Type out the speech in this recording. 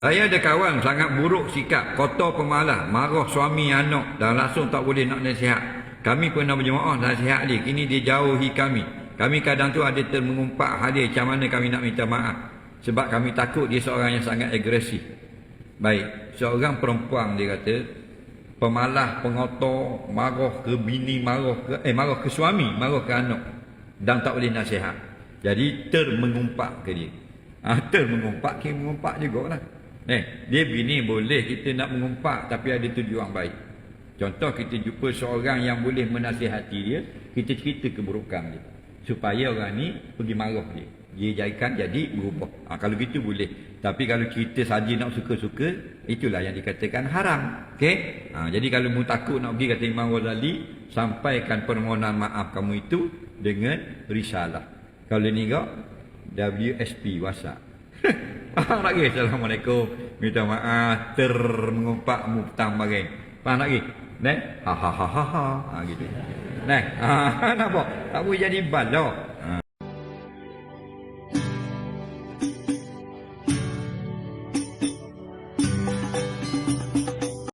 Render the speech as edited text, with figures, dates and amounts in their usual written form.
Saya ada kawan sangat buruk sikap, kotor pemalas, marah suami anak dan langsung tak boleh nak nasihat. Kami pernah berjemaah nasihat dia, kini dia jauhi kami. Kami kadang tu ada termengumpat hadir, macam mana kami nak minta maaf. Sebab kami takut dia seorang yang sangat agresif. Baik, seorang perempuan dia kata, pemalas, pengotor, marah ke bini, marah ke suami, marah ke anak. Dan tak boleh nasihat. Jadi termengumpat ke dia. Termengumpat, kita mengumpat jugalah. Dia bini boleh kita nak mengumpat tapi ada tujuan baik. Contoh kita jumpa seorang yang boleh menasihati dia, kita cerita keburukan dia supaya orang ni pergi marah dia. Dia jadikan jadi berubah. Kalau gitu boleh. Tapi kalau cerita saja nak suka-suka, itulah yang dikatakan haram. Okey? Jadi kalau mu takut nak pergi kata Imam Ghazali, sampaikan permohonan maaf kamu itu dengan risalah. Kalau ni enggak WSP WhatsApp. Faham tak lagi? Assalamualaikum. Minta maaf termengumpat mu petang bagai. Faham tak lagi? Ha gitu. Nampak? Tak boleh jadi bala.